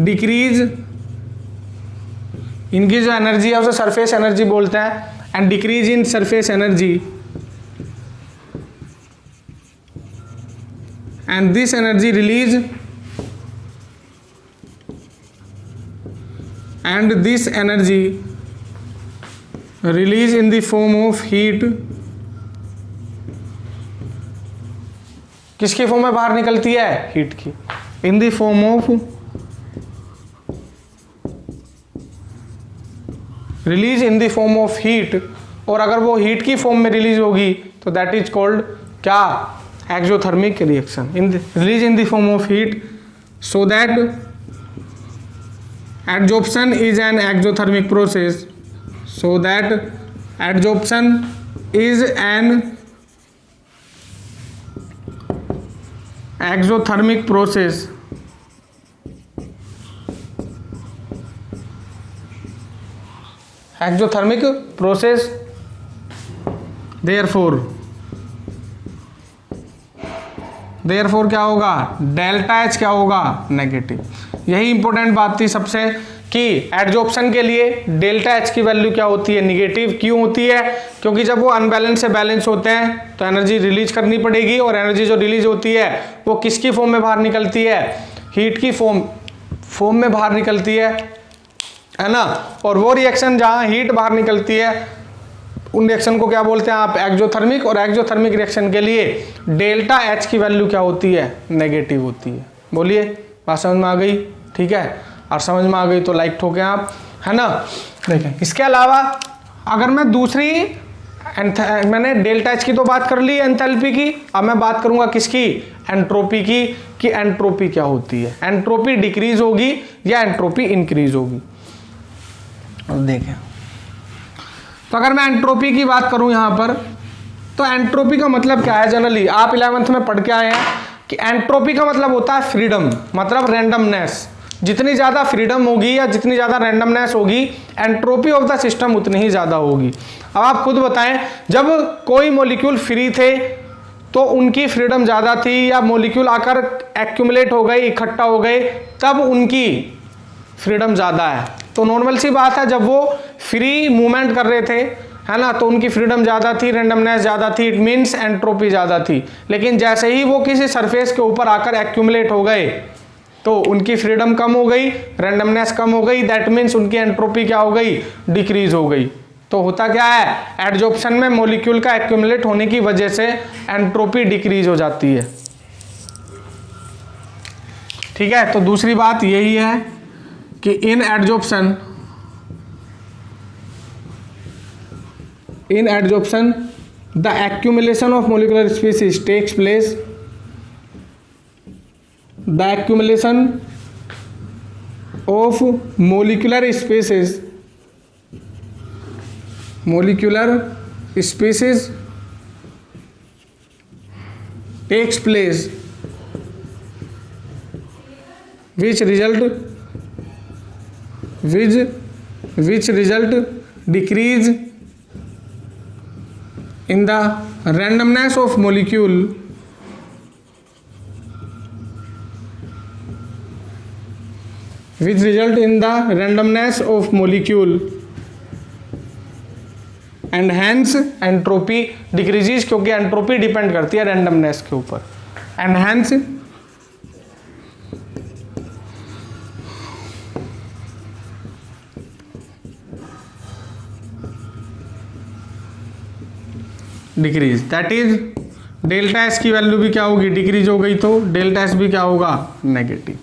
decrease, इनकी जो एनर्जी है उसे सरफेस एनर्जी बोलते हैं, and decrease in surface energy and this energy release in the form of heat. किसकी form में बाहर निकलती है? हीट की। In the form of release in the form of heat, और अगर वो हीट की फॉर्म में रिलीज होगी तो दैट इज कॉल्ड क्या, exothermic reaction. In release in the form of heat, so that adsorption is an exothermic process, so that adsorption is an exothermic process, exothermic process, therefore क्या होगा, delta H क्या होगा, negative. यही important बात थी सबसे कि एडजॉर्प्शन के लिए डेल्टा एच की वैल्यू क्या होती है, निगेटिव। क्यों होती है, क्योंकि जब वो अनबैलेंस से बैलेंस होते हैं तो एनर्जी रिलीज करनी पड़ेगी, और एनर्जी जो रिलीज होती है वो किसकी फॉर्म में बाहर निकलती है, हीट की फॉर्म में बाहर निकलती है ना। और वो रिएक्शन जहाँ हीट बाहर निकलती है उन रिएक्शन को क्या बोलते हैं आप, एक्सोथर्मिक। और एक्सोथर्मिक रिएक्शन के लिए डेल्टा एच की वैल्यू क्या होती है, नेगेटिव होती है। बोलिए, बात समझ में आ गई, ठीक है। और समझ में आ गई तो लाइक ठोकें आप, है ना। देखें, इसके अलावा अगर मैं दूसरी मैंने डेल्टा एच की तो बात कर ली एंथैल्पी की, अब मैं बात करूंगा किसकी, एंट्रोपी की, कि एंट्रोपी क्या होती है, एंट्रोपी डिक्रीज होगी या एंट्रोपी इंक्रीज होगी। देखें, तो अगर मैं एंट्रोपी की बात करूं यहां पर, तो एंट्रोपी का मतलब क्या है, जनरली आप 11th में पढ़ के आए हैं कि एंट्रोपी का मतलब होता है फ्रीडम, मतलब रैंडमनेस। जितनी ज़्यादा फ्रीडम होगी या जितनी ज़्यादा रैंडमनेस होगी, एंट्रोपी ऑफ द सिस्टम उतनी ही ज़्यादा होगी। अब आप खुद बताएं, जब कोई मॉलिक्यूल फ्री थे तो उनकी फ्रीडम ज़्यादा थी, या मॉलिक्यूल आकर एक्यूमुलेट हो गए, इकट्ठा हो गए, तब उनकी फ्रीडम ज़्यादा है। तो नॉर्मल सी बात है, जब वो फ्री मूवमेंट कर रहे थे, है ना, तो उनकी फ्रीडम ज़्यादा थी, रैंडमनेस ज़्यादा थी, इट मीन्स एंट्रोपी ज़्यादा थी। लेकिन जैसे ही वो किसी सरफेस के ऊपर आकर एक्यूमुलेट हो गए तो उनकी फ्रीडम कम हो गई, रैंडमनेस कम हो गई, दैट मीन्स उनकी एंट्रोपी क्या हो गई, डिक्रीज हो गई। तो होता क्या है, एडजॉर्प्शन में मॉलिक्यूल का एक्यूमुलेट होने की वजह से एंट्रोपी डिक्रीज हो जाती है। ठीक है, तो दूसरी बात यही है कि in adsorption the accumulation of molecular species takes place, the accumulation of molecular species takes place, which result decrease in the randomness of molecule, which result in the randomness of molecule and hence entropy decreases, क्योंकि entropy depend करती है randomness के ऊपर, and hence decrease, that is delta S की value भी क्या होगी, decrease हो गई, तो डेल्टा एस भी क्या होगा, नेगेटिव।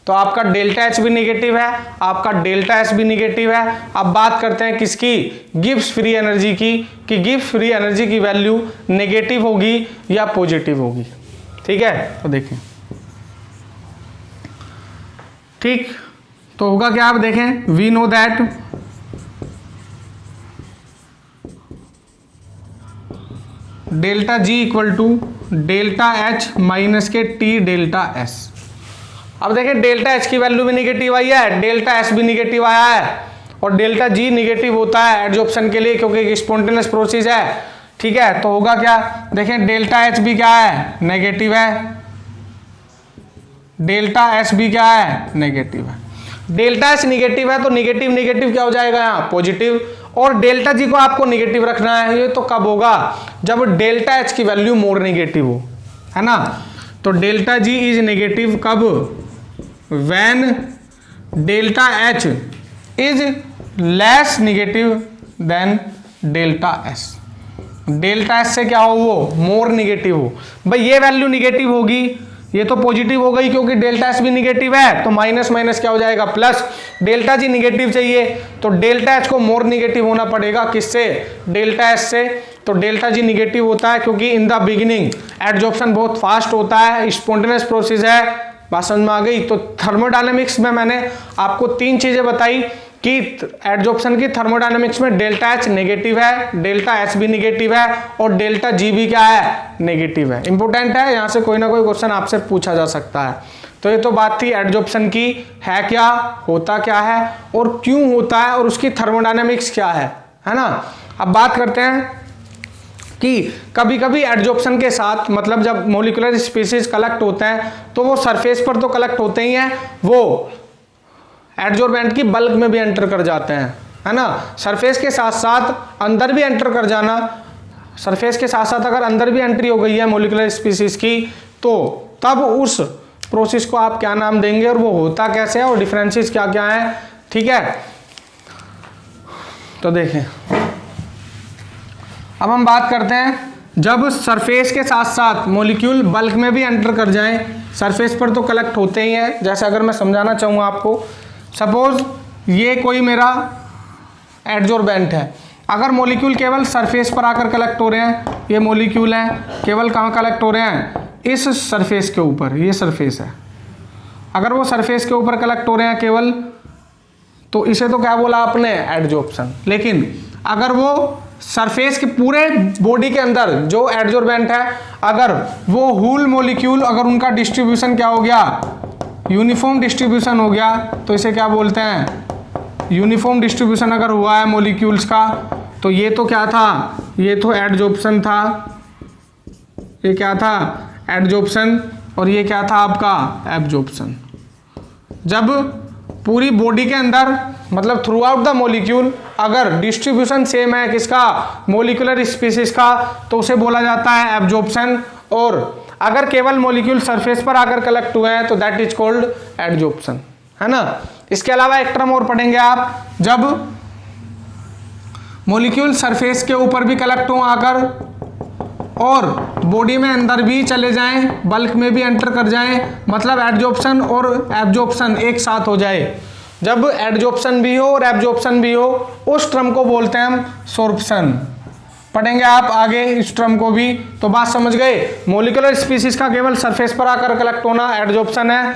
तो आपका डेल्टा एच भी निगेटिव है, आपका डेल्टा एस भी निगेटिव है। अब बात करते हैं किसकी, गिब्स फ्री एनर्जी की, कि गिब्स फ्री एनर्जी की वैल्यू नेगेटिव होगी या पॉजिटिव होगी। ठीक है, तो देखें, ठीक, तो होगा क्या, आप देखें, we know that delta G equal to delta H minus के टी डेल्टा एस। अब देखें, डेल्टा एच की वैल्यू भी निगेटिव आई है, डेल्टा एस भी निगेटिव आया है, और डेल्टा जी निगेटिव होता है एडजॉर्प्शन के लिए, क्योंकि एक स्पॉन्टेनियस प्रोसेस है। ठीक है, तो होगा क्या, देखें, डेल्टा एच भी क्या है, नेगेटिव है, डेल्टा एस भी क्या है, नेगेटिव है। डेल्टा एस निगेटिव है तो निगेटिव निगेटिव क्या हो जाएगा यहाँ, पॉजिटिव। और डेल्टा जी को आपको निगेटिव रखना है, ये तो कब होगा, जब डेल्टा एच की वैल्यू मोर निगेटिव हो, है ना। तो डेल्टा जी इज नेगेटिव कब, when delta H is less negative than delta S। Delta S से क्या हो, वो मोर निगेटिव हो। भाई ये वैल्यू निगेटिव होगी ये तो पॉजिटिव हो गई क्योंकि डेल्टा एस भी निगेटिव है, तो माइनस माइनस क्या हो जाएगा प्लस। डेल्टा जी निगेटिव चाहिए तो डेल्टा एच को मोर निगेटिव होना पड़ेगा, किससे, डेल्टा एस से। तो डेल्टा जी निगेटिव होता है क्योंकि इन द बिगिनिंग एडजॉर्प्शन बहुत फास्ट होता है, स्पॉन्टेनियस प्रोसेस है। बात समझ में आ गई। तो थर्मोडायनेमिक्स में मैंने आपको 3 चीजें बताई कि एडजॉर्प्शन की थर्मोडायनेमिक्स में डेल्टा एच नेगेटिव है, डेल्टा एस भी नेगेटिव है और डेल्टा जी भी क्या है, नेगेटिव है। इंपॉर्टेंट है, यहां से कोई ना कोई क्वेश्चन आपसे पूछा जा सकता है। तो ये तो बात थी एडजॉर्प्शन की, है क्या, होता क्या है और क्यों होता है और उसकी थर्मोडायनेमिक्स क्या है ना। अब बात करते हैं कि कभी कभी एडजॉर्प्शन के साथ, मतलब जब मॉलिक्यूलर स्पीसीज कलेक्ट होते हैं तो वो सरफेस पर तो कलेक्ट होते ही हैं, वो एडजॉर्बेंट की बल्क में भी एंटर कर जाते हैं, है ना। सरफेस के साथ साथ अंदर भी एंटर कर जाना, सरफेस के साथ साथ अगर अंदर भी एंट्री हो गई है मॉलिक्यूलर स्पीसीज की, तो तब उस प्रोसेस को आप क्या नाम देंगे और वो होता कैसे है और डिफरेंसेस क्या क्या है, ठीक है। तो देखें, अब हम बात करते हैं जब सरफेस के साथ साथ मॉलिक्यूल बल्क में भी एंटर कर जाएं, सरफेस पर तो कलेक्ट होते ही हैं। जैसे अगर मैं समझाना चाहूँ आपको, सपोज ये कोई मेरा एडजॉर्बेंट है, अगर मॉलिक्यूल केवल सरफेस पर आकर कलेक्ट हो रहे हैं, ये मॉलिक्यूल हैं केवल कहाँ कलेक्ट हो रहे हैं, इस सरफेस के ऊपर, ये सरफेस है, अगर वो सरफेस के ऊपर कलेक्ट हो रहे हैं केवल, तो इसे तो क्या बोला आपने, एडजॉर्प्शन। लेकिन अगर वो सरफेस के पूरे बॉडी के अंदर जो एडजॉर्बेंट है, अगर वो होल मॉलिक्यूल, अगर उनका डिस्ट्रीब्यूशन क्या हो गया, यूनिफॉर्म डिस्ट्रीब्यूशन हो गया, तो इसे क्या बोलते हैं, यूनिफॉर्म डिस्ट्रीब्यूशन अगर हुआ है मॉलिक्यूल्स का, तो ये तो क्या था, ये तो एडजॉर्प्शन था, ये क्या था, एडजॉर्प्शन, और ये क्या था आपका, एब्जॉर्प्शन। जब पूरी बॉडी के अंदर, मतलब थ्रू आउट द मॉलिक्यूल, अगर डिस्ट्रीब्यूशन सेम है किसका, मॉलिक्यूलर स्पीसीज का, तो उसे बोला जाता है एब्जॉर्प्शन। और अगर केवल मॉलिक्यूल सरफेस पर आकर कलेक्ट हुए हैं तो दैट इज कॉल्ड एडजॉर्प्शन, है ना। इसके अलावा एक टर्म और पढ़ेंगे आप, जब मॉलिक्यूल सरफेस के ऊपर भी कलेक्ट हो आकर और बॉडी में अंदर भी चले जाएं, बल्क में भी एंटर कर जाएं, मतलब एडजॉर्प्शन और एब्जॉर्प्शन एक साथ हो जाए। जब एडजॉर्प्शन भी हो और एब्जॉर्प्शन भी हो, उस टर्म को बोलते हैं हम सोर्प्शन। पढ़ेंगे आप आगे इस टर्म को भी। तो बात समझ गए, मॉलिक्यूलर स्पीसीज का केवल सरफेस पर आकर कलेक्ट होना एडजॉर्प्शन है,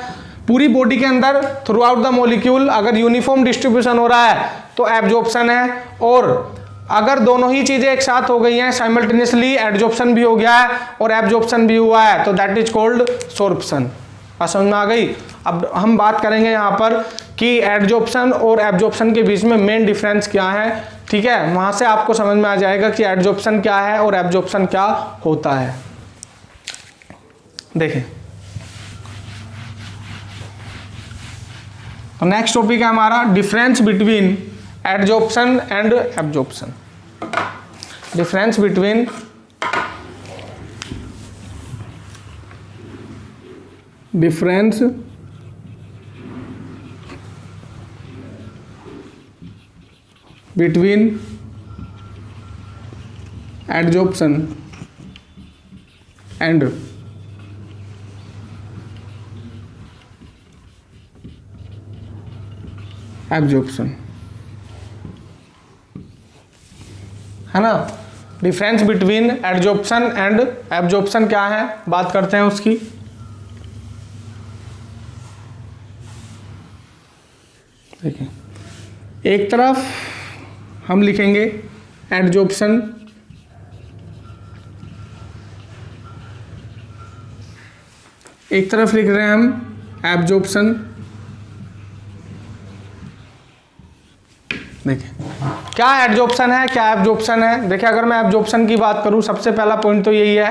पूरी बॉडी के अंदर थ्रू आउट द मॉलिक्यूल अगर यूनिफॉर्म डिस्ट्रीब्यूशन हो रहा है तो एब्जॉर्प्शन है, और अगर दोनों ही चीजें एक साथ हो गई हैं साइमल्टेनियसली, एडजॉर्प्शन भी हो गया है और एब्जॉर्प्शन भी हुआ है, तो दैट इज कॉल्ड सोर्प्शन। बात समझ में आ गई। अब हम बात करेंगे यहाँ पर कि एडजॉर्प्शन और एब्जॉर्प्शन के बीच में मेन डिफरेंस क्या है, ठीक है। वहां से आपको समझ में आ जाएगा कि एडजॉर्प्शन क्या है और एब्जॉर्प्शन क्या होता है। देखें, तो नेक्स्ट टॉपिक है हमारा difference between adsorption and absorption. Difference between adsorption and absorption, है ना। Difference between adsorption and absorption क्या है, बात करते हैं उसकी। देखिए, एक तरफ हम लिखेंगे एडजॉर्प्शन, एक तरफ लिख रहे हैं हम एब्जॉर्प्शन। देखिए, क्या एडजॉर्प्शन है, क्या एब्जॉर्प्शन है। देखिए, अगर मैं एब्जॉर्प्शन की बात करूं, सबसे पहला पॉइंट तो यही है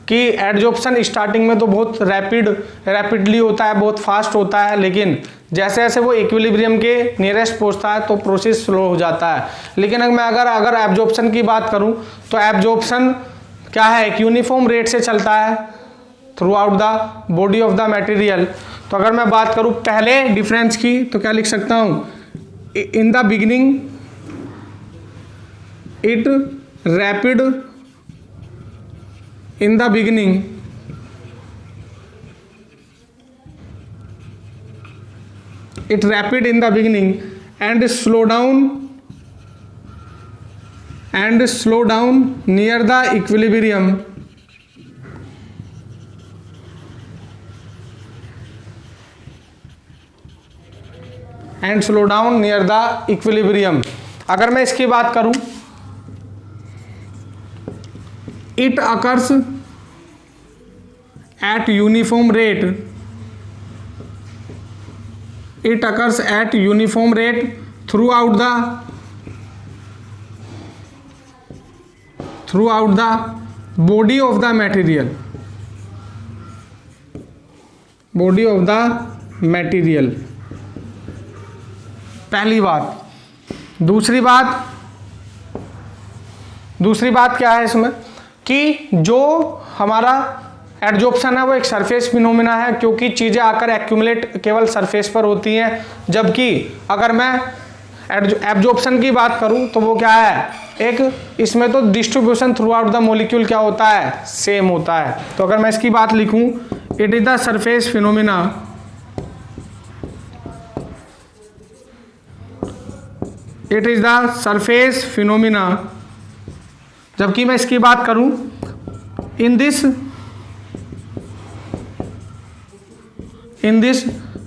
कि एडजॉर्प्शन स्टार्टिंग में तो बहुत रैपिडली होता है, बहुत फास्ट होता है, लेकिन जैसे जैसे वो इक्विलिब्रियम के नियरेस्ट पहुंचता है तो प्रोसेस स्लो हो जाता है। लेकिन अगर एब्जॉर्प्शन की बात करूं तो एब्जॉर्प्शन क्या है, एक यूनिफॉर्म रेट से चलता है through out the body of the material. तो अगर मैं बात करूं पहले डिफरेंस की, तो क्या लिख सकता हूं, in the beginning it rapid, in the beginning it rapid in the beginning and slow down near the equilibrium अगर मैं इसकी बात करूं, it occurs at uniform rate throughout the body of the material. पहली बात। दूसरी बात क्या है इसमें कि जो हमारा एडजॉर्प्शन है वो एक सरफेस फिनोमिना है, क्योंकि चीज़ें आकर एक्यूमुलेट केवल सरफेस पर होती हैं, जबकि अगर मैं एब्जॉर्प्शन की बात करूं तो वो क्या है, एक इसमें तो distribution throughout the molecule क्या होता है, सेम होता है। तो अगर मैं इसकी बात लिखूं, it is the surface phenomena जबकि मैं इसकी बात करूं, in this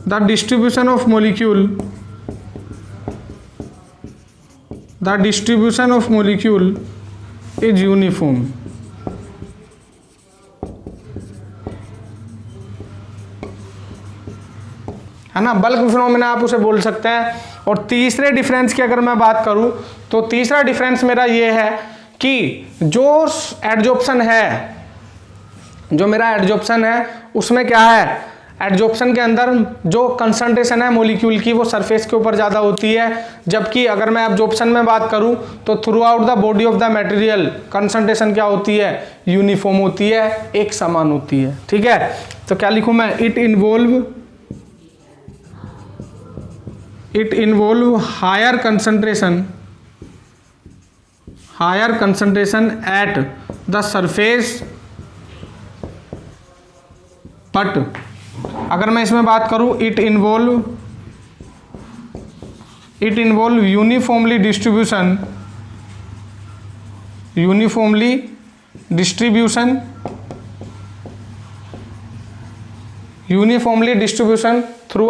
the distribution of molecule is uniform। है ना, बल्क फिनोमेना आप उसे बोल सकते हैं। और तीसरे डिफरेंस की अगर मैं बात करूं तो तीसरा डिफरेंस मेरा ये है कि जो एडजॉर्प्शन है उसमें क्या है, एडजॉर्प्शन के अंदर जो कंसंट्रेशन है मॉलिक्यूल की वो सरफेस के ऊपर ज़्यादा होती है, जबकि अगर मैं एब्जॉर्प्शन में बात करूं तो through out the body of the material concentration क्या होती है, यूनिफॉर्म होती है, एक समान होती है। ठीक है, तो क्या लिखूं मैं, it involve higher concentration at the surface, but अगर मैं इसमें बात करूं, it involve uniformly distribution through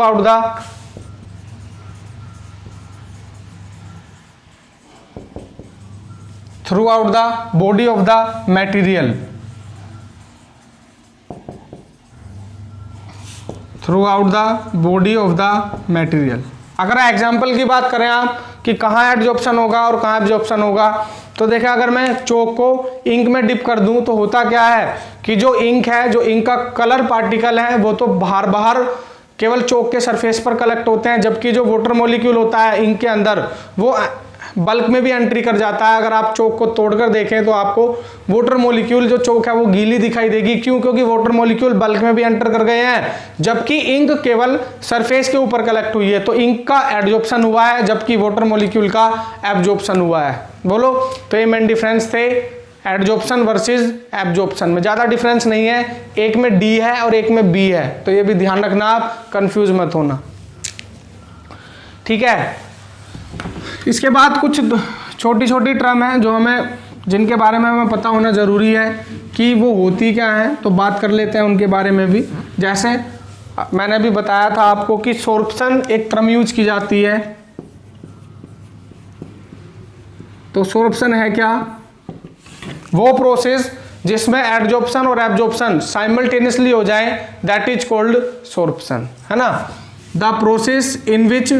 out the body of the material, अगर एग्जाम्पल की बात करें आप कि कहाँ एडजॉर्प्शन होगा और कहाँ एब्जॉर्प्शन होगा, तो देखिए अगर मैं चौक को इंक में डिप कर दूं तो होता क्या है कि जो इंक का कलर पार्टिकल है वो तो बाहर केवल चौक के सरफेस पर कलेक्ट होते हैं, जबकि जो वाटर मॉलिक्यूल होता है इंक के अंदर वो बल्क में भी एंट्री कर जाता है। अगर आप चौक को तोड़कर देखें तो आपको वाटर मॉलिक्यूल जो चौक है वो गीली दिखाई देगी, क्यों, क्योंकि वाटर मॉलिक्यूल बल्क में भी एंटर कर गए हैं, जबकि इंक केवल सरफेस के ऊपर कलेक्ट हुई है। तो इंक का एडजॉर्प्शन हुआ है जबकि वाटर मॉलिक्यूल का एब्जॉर्प्शन हुआ है। बोलो, तो ये मेन डिफरेंस थे एडजॉर्प्शन वर्सेस एब्जॉर्प्शन में। ज़्यादा डिफरेंस नहीं है, एक में डी है और एक में बी है, तो ये भी ध्यान रखना, आप कंफ्यूज मत होना। ठीक है, इसके बाद कुछ छोटी छोटी टर्म है जो जिनके बारे में हमें पता होना ज़रूरी है कि वो होती क्या है, तो बात कर लेते हैं उनके बारे में भी। जैसे मैंने भी बताया था आपको कि सोर्प्शन एक टर्म यूज की जाती है, तो सोर्प्शन है क्या, वो प्रोसेस जिसमें एडजॉर्प्शन और एब्जॉर्प्शन साइमल्टेनियसली हो जाए, दैट इज कॉल्ड सोर्प्शन, है ना। The process in which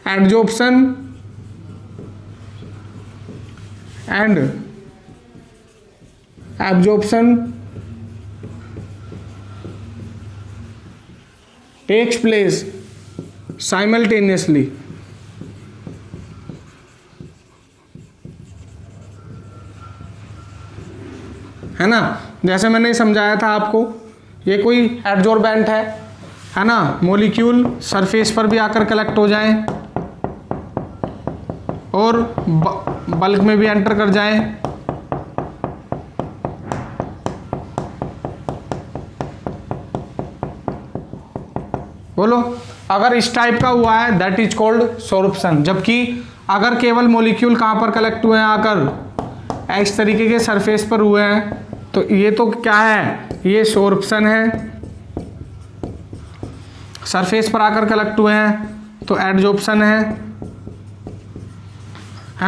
adsorption and absorption takes place simultaneously, है ना। जैसे मैंने समझाया था आपको, ये कोई एडजॉर्बेंट है ना, मॉलिक्यूल सरफेस पर भी आकर कलेक्ट हो जाएं और बल्क में भी एंटर कर जाएं, बोलो, अगर इस टाइप का हुआ है दैट इज कॉल्ड सोर्प्शन। जबकि अगर केवल मॉलिक्यूल कहाँ पर कलेक्ट हुए हैं, आकर इस तरीके के सरफेस पर हुए हैं, तो ये तो क्या है, ये सोर्प्शन है। सरफेस पर आकर कलेक्ट हुए हैं तो एडजॉर्प्शन है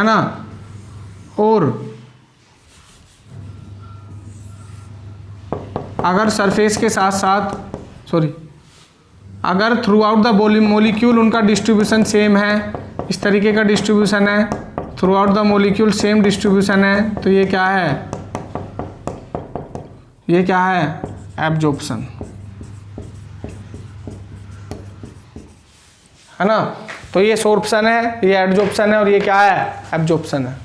ना। और अगर सरफेस के साथ साथ अगर थ्रू आउट द मॉलिक्यूल उनका डिस्ट्रीब्यूशन सेम है, इस तरीके का डिस्ट्रीब्यूशन है, through out the molecule same distribution है, तो ये क्या है, ये क्या है, एब्जॉर्प्शन, है ना। तो ये सोर्प्शन है, ये एडजॉर्प्शन है, और ये क्या है, एब्जॉर्प्शन है।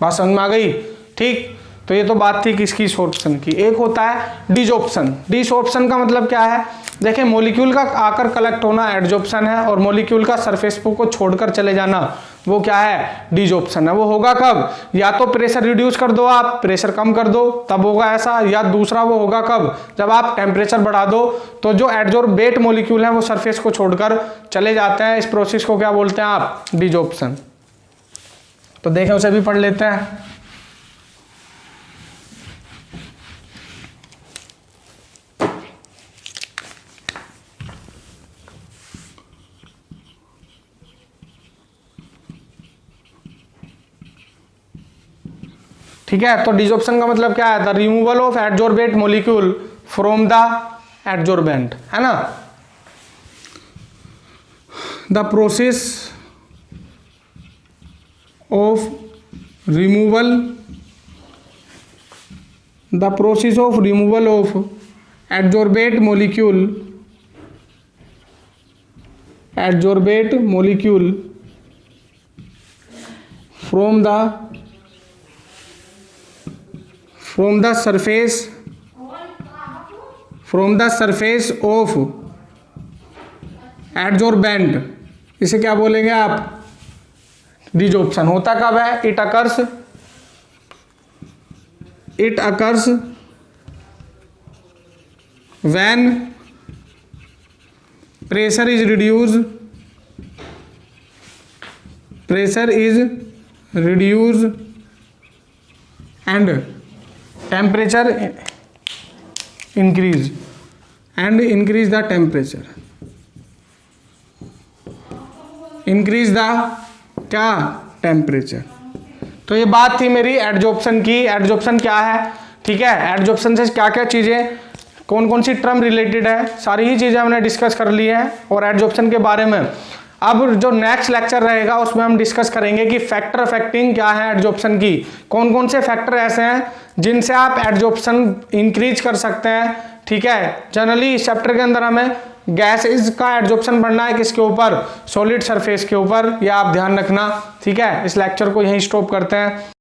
बात समझ में आ गई, ठीक। तो ये तो बात थी किसकी, सोर्प्शन की। एक होता है डिजॉर्प्शन। डिसॉर्प्शन का मतलब क्या है, देखिए मॉलिक्यूल का आकर कलेक्ट होना एडजॉर्प्शन है, और मॉलिक्यूल का सरफेस को छोड़कर चले जाना वो क्या है, डिजॉर्प्शन है। वो होगा कब, या तो प्रेशर रिड्यूस कर दो, आप प्रेशर कम कर दो तब होगा ऐसा, या दूसरा वो होगा कब, जब आप टेम्परेचर बढ़ा दो तो जो एडजॉर्बेट मॉलिक्यूल है वो सरफेस को छोड़कर चले जाते हैं। इस प्रोसेस को क्या बोलते हैं आप, डिजॉर्प्शन। तो देखें उसे भी पढ़ लेते हैं। ठीक है, तो डिजॉर्प्शन का मतलब क्या है, the removal of adsorbate molecule from the adsorbent, है ना। The process of removal of adsorbate molecule from the surface of adsorbent, इसे क्या बोलेंगे आप, डिजॉर्प्शन। होता कब है, it occurs when pressure is reduced and temperature increase the temperature, क्या, टेम्परेचर। तो ये बात थी मेरी एडजॉर्प्शन की। एडजॉर्प्शन क्या है, ठीक है, एडजॉर्प्शन से क्या क्या चीजें, कौन कौन सी टर्म रिलेटेड है, सारी ही चीजें हमने डिस्कस कर ली हैं और एडजॉर्प्शन के बारे में। अब जो नेक्स्ट लेक्चर रहेगा उसमें हम डिस्कस करेंगे कि फैक्टर अफेक्टिंग क्या है एडजॉर्प्शन की, कौन कौन से फैक्टर ऐसे हैं जिनसे आप एडजॉर्प्शन इंक्रीज कर सकते हैं। ठीक है, जनरली इस चैप्टर के अंदर हमें गैसेज का एडजॉर्प्शन पढ़ना है, किसके ऊपर, सॉलिड सरफेस के ऊपर, या आप ध्यान रखना। ठीक है, इस लेक्चर को यहीं स्टॉप करते हैं।